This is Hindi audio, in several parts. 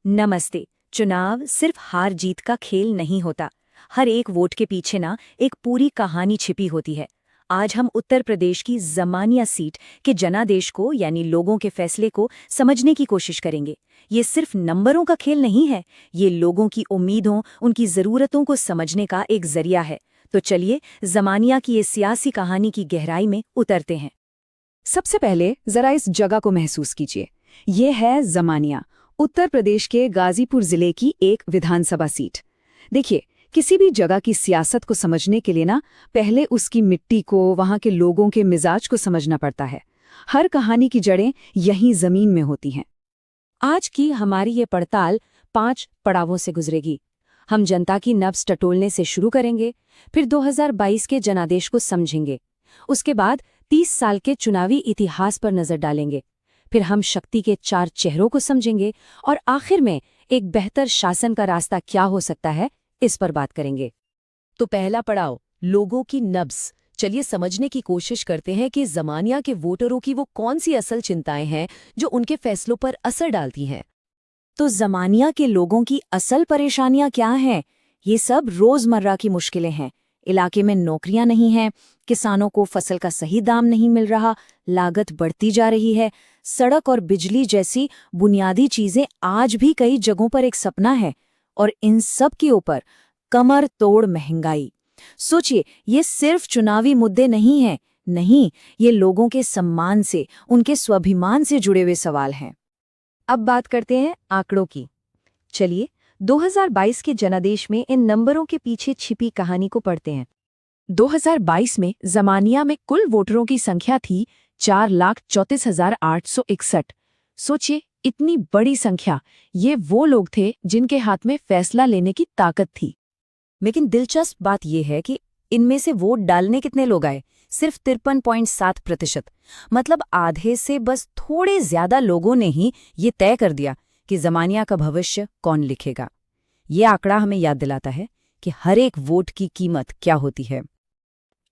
नमस्ते। चुनाव सिर्फ हार जीत का खेल नहीं होता। हर एक वोट के पीछे ना एक पूरी कहानी छिपी होती है। आज हम उत्तर प्रदेश की ज़मानिया सीट के जनादेश को यानी लोगों के फैसले को समझने की कोशिश करेंगे। ये सिर्फ नंबरों का खेल नहीं है, ये लोगों की उम्मीदों, उनकी ज़रूरतों को समझने का एक जरिया है। तो चलिए ज़मानिया की इस सियासी कहानी की गहराई में उतरते हैं। सबसे पहले जरा इस जगह को महसूस कीजिए। ये है ज़मानिया, उत्तर प्रदेश के गाजीपुर जिले की एक विधानसभा सीट। देखिए, किसी भी जगह की सियासत को समझने के लिए ना पहले उसकी मिट्टी को, वहाँ के लोगों के मिजाज को समझना पड़ता है। हर कहानी की जड़ें यहीं जमीन में होती हैं। आज की हमारी ये पड़ताल 5 पड़ावों से गुजरेगी। हम जनता की नब्ज टटोलने से शुरू करेंगे, फिर 2022 के जनादेश को समझेंगे। उसके बाद 30 साल के चुनावी इतिहास पर नजर डालेंगे। फिर हम शक्ति के 4 चेहरों को समझेंगे और आखिर में एक बेहतर शासन का रास्ता क्या हो सकता है, इस पर बात करेंगे। तो पहला पड़ाव, लोगों की नब्ज। चलिए समझने की कोशिश करते हैं कि ज़मानिया के वोटरों की वो कौन सी असल चिंताएं हैं जो उनके फैसलों पर असर डालती हैं। तो ज़मानिया के लोगों की असल परेशानियां क्या हैं? ये सब रोजमर्रा की मुश्किलें हैं। इलाके में नौकरियां नहीं हैं, किसानों को फसल का सही दाम नहीं मिल रहा, लागत बढ़ती जा रही है, सड़क और बिजली जैसी बुनियादी चीजें आज भी कई जगहों पर एक सपना है, और इन सब के ऊपर कमर तोड़ महंगाई। सोचिए, ये सिर्फ चुनावी मुद्दे नहीं हैं। नहीं, ये लोगों के सम्मान से, उनके स्वाभिमान से जुड़े हुए सवाल हैं। अब बात करते हैं आंकड़ों की। चलिए 2022 के जनादेश में इन नंबरों के पीछे छिपी कहानी को पढ़ते हैं। 2022 में ज़मानिया में कुल वोटरों की संख्या थी 4,34,861। सोचिए, इतनी बड़ी संख्या। ये वो लोग थे जिनके हाथ में फैसला लेने की ताकत थी। लेकिन दिलचस्प बात यह है कि इनमें से वोट डालने कितने लोग आए? सिर्फ 53.7%। मतलब आधे से बस थोड़े ज्यादा लोगों ने ही ये तय कर दिया कि ज़मानिया का भविष्य कौन लिखेगा। ये आंकड़ा हमें याद दिलाता है कि हर एक वोट की कीमत क्या होती है।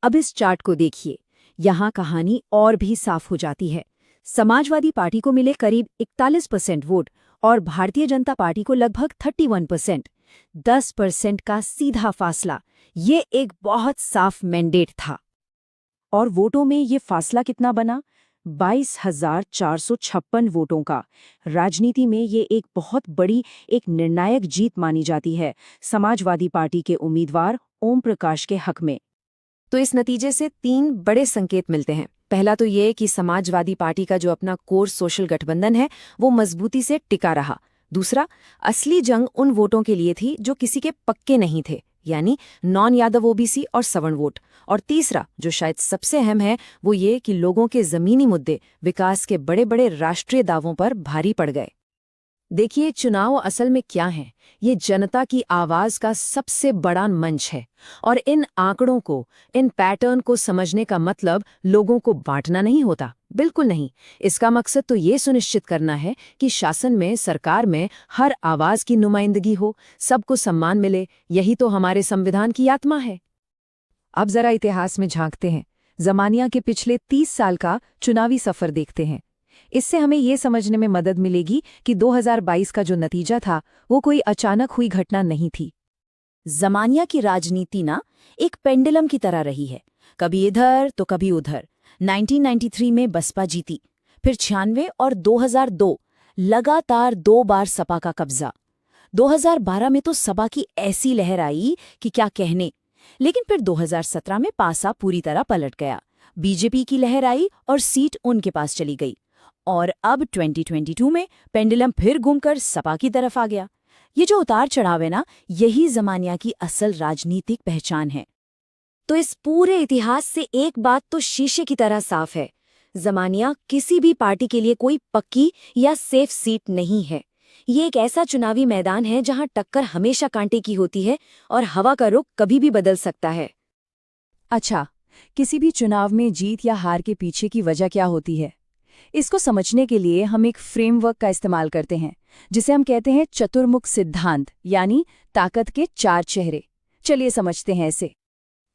अब इस चार्ट को देखिए, यहाँ कहानी और भी साफ हो जाती है। समाजवादी पार्टी को मिले करीब 41% वोट और भारतीय जनता पार्टी को लगभग 31%। 10% का सीधा फासला। ये एक बहुत साफ मैंडेट था। और वोटों में ये फासला कितना बना? 22,456 वोटों का। राजनीति में ये एक बहुत बड़ी, एक निर्णायक जीत मानी जाती है समाजवादी पार्टी के उम्मीदवार ओम प्रकाश के हक में। तो इस नतीजे से 3 बड़े संकेत मिलते हैं। पहला तो ये कि समाजवादी पार्टी का जो अपना कोर सोशल गठबंधन है वो मजबूती से टिका रहा। दूसरा, असली जंग उन वोटों के लिए थी जो किसी के पक्के नहीं थे, यानी नॉन यादव ओबीसी और सवर्ण वोट। और तीसरा, जो शायद सबसे अहम है, वो ये कि लोगों के जमीनी मुद्दे विकास के बड़े बड़े राष्ट्रीय दावों पर भारी पड़ गए। देखिए, चुनाव असल में क्या है? ये जनता की आवाज का सबसे बड़ा मंच है। और इन आंकड़ों को, इन पैटर्न को समझने का मतलब लोगों को बांटना नहीं होता, बिल्कुल नहीं। इसका मकसद तो ये सुनिश्चित करना है कि शासन में, सरकार में हर आवाज की नुमाइंदगी हो, सबको सम्मान मिले। यही तो हमारे संविधान की आत्मा है। अब जरा इतिहास में झांकते हैं। ज़मानिया के पिछले 30 साल का चुनावी सफर देखते हैं। इससे हमें ये समझने में मदद मिलेगी कि 2022 का जो नतीजा था वो कोई अचानक हुई घटना नहीं थी। ज़मानिया की राजनीति ना एक पेंडुलम की तरह रही है, कभी इधर तो कभी उधर। 1993 में बसपा जीती, फिर 96 और 2002 लगातार 2 बार सपा का कब्जा। 2012 में तो सपा की ऐसी लहर आई कि क्या कहने। लेकिन फिर 2017 में पासा पूरी तरह पलट गया। बीजेपी की लहर आई और सीट उनके पास चली गई। और अब 2022 में पेंडुलम फिर घूमकर सपा की तरफ आ गया। ये जो उतार चढ़ाव है ना, यही ज़मानिया की असल राजनीतिक पहचान है। तो इस पूरे इतिहास से एक बात तो शीशे की तरह साफ है, ज़मानिया किसी भी पार्टी के लिए कोई पक्की या सेफ सीट नहीं है। ये एक ऐसा चुनावी मैदान है जहां टक्कर हमेशा कांटे की होती है और हवा का रुख कभी भी बदल सकता है। अच्छा, किसी भी चुनाव में जीत या हार के पीछे की वजह क्या होती है? इसको समझने के लिए हम एक फ्रेमवर्क का इस्तेमाल करते हैं, जिसे हम कहते हैं चतुर्मुख सिद्धांत, यानी ताकत के 4 चेहरे। चलिए समझते हैं इसे।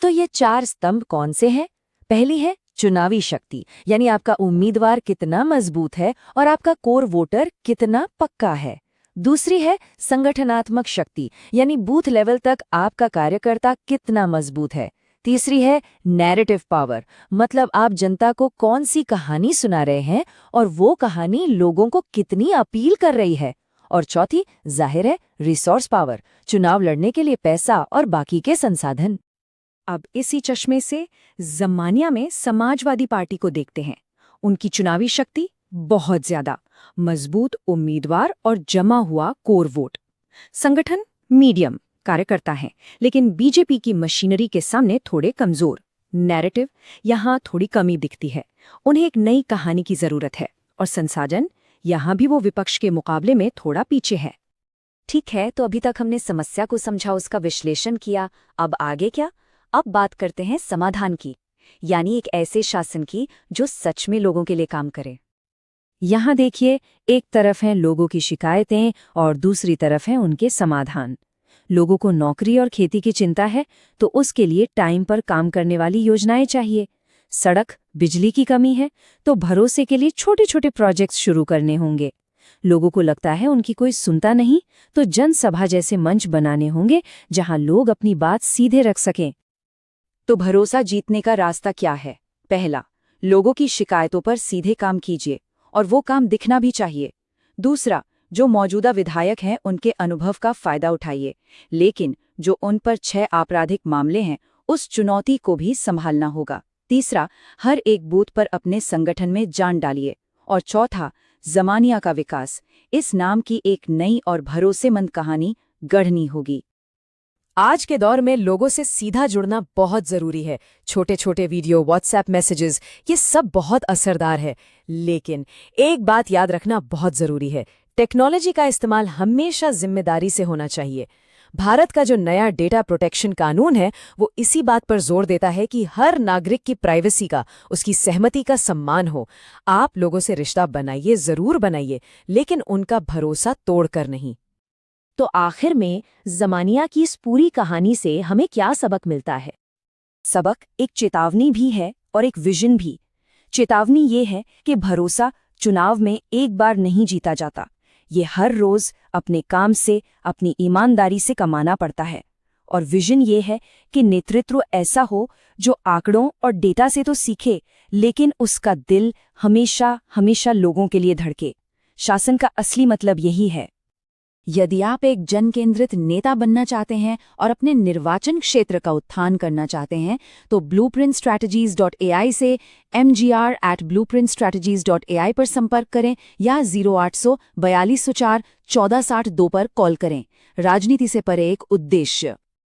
तो ये 4 स्तंभ कौन से हैं? पहली है चुनावी शक्ति, यानी आपका उम्मीदवार कितना मजबूत है और आपका कोर वोटर कितना पक्का है। दूसरी है संगठनात्मक शक्ति, यानी बूथ लेवल तक आपका कार्यकर्ता कितना मजबूत है। तीसरी है नैरेटिव पावर, मतलब आप जनता को कौन सी कहानी सुना रहे हैं और वो कहानी लोगों को कितनी अपील कर रही है। और चौथी जाहिर है रिसोर्स पावर, चुनाव लड़ने के लिए पैसा और बाकी के संसाधन। अब इसी चश्मे से ज़मानिया में समाजवादी पार्टी को देखते हैं। उनकी चुनावी शक्ति बहुत ज्यादा, मजबूत उम्मीदवार और जमा हुआ कोर वोट। संगठन मीडियम, कार्यकर्ता हैं, लेकिन बीजेपी की मशीनरी के सामने थोड़े कमजोर। नैरेटिव यहाँ थोड़ी कमी दिखती है, उन्हें एक नई कहानी की जरूरत है। और संसाधन, यहाँ भी वो विपक्ष के मुकाबले में थोड़ा पीछे है। ठीक है, तो अभी तक हमने समस्या को समझा, उसका विश्लेषण किया। अब आगे क्या? अब बात करते हैं समाधान की, यानी एक ऐसे शासन की जो सच में लोगों के लिए काम करे। यहाँ देखिए, एक तरफ हैं लोगों की शिकायतें और दूसरी तरफ है उनके समाधान। लोगों को नौकरी और खेती की चिंता है, तो उसके लिए टाइम पर काम करने वाली योजनाएं चाहिए। सड़क, बिजली की कमी है, तो भरोसे के लिए छोटे छोटे प्रोजेक्ट्स शुरू करने होंगे। लोगों को लगता है उनकी कोई सुनता नहीं, तो जनसभा जैसे मंच बनाने होंगे जहां लोग अपनी बात सीधे रख सकें। तो भरोसा जीतने का रास्ता क्या है? पहला, लोगों की शिकायतों पर सीधे काम कीजिए, और वो काम दिखना भी चाहिए। दूसरा, जो मौजूदा विधायक हैं उनके अनुभव का फायदा उठाइए, लेकिन जो उन पर 6 आपराधिक मामले हैं उस चुनौती को भी संभालना होगा। तीसरा, हर एक बूथ पर अपने संगठन में जान डालिए। और चौथा, ज़मानिया का विकास, इस नाम की एक नई और भरोसेमंद कहानी गढ़नी होगी। आज के दौर में लोगों से सीधा जुड़ना बहुत जरूरी है। छोटे छोटे वीडियो, व्हाट्सएप मैसेजेस, ये सब बहुत असरदार है। लेकिन एक बात याद रखना बहुत जरूरी है, टेक्नोलॉजी का इस्तेमाल हमेशा जिम्मेदारी से होना चाहिए। भारत का जो नया डेटा प्रोटेक्शन कानून है वो इसी बात पर जोर देता है कि हर नागरिक की प्राइवेसी का, उसकी सहमति का सम्मान हो। आप लोगों से रिश्ता बनाइए, जरूर बनाइए, लेकिन उनका भरोसा तोड़कर नहीं। तो आखिर में ज़मानिया की इस पूरी कहानी से हमें क्या सबक मिलता है? सबक एक चेतावनी भी है और एक विजन भी। चेतावनी ये है कि भरोसा चुनाव में एक बार नहीं जीता जाता, ये हर रोज अपने काम से, अपनी ईमानदारी से कमाना पड़ता है। और विजन ये है कि नेतृत्व ऐसा हो जो आंकड़ों और डेटा से तो सीखे, लेकिन उसका दिल हमेशा हमेशा लोगों के लिए धड़के। शासन का असली मतलब यही है। यदि आप एक जन केंद्रित नेता बनना चाहते हैं और अपने निर्वाचन क्षेत्र का उत्थान करना चाहते हैं, तो blueprintstrategies.ai से mgr@blueprintstrategies.ai पर संपर्क करें या 0800 4204 1462 पर कॉल करें। राजनीति से परे एक उद्देश्य।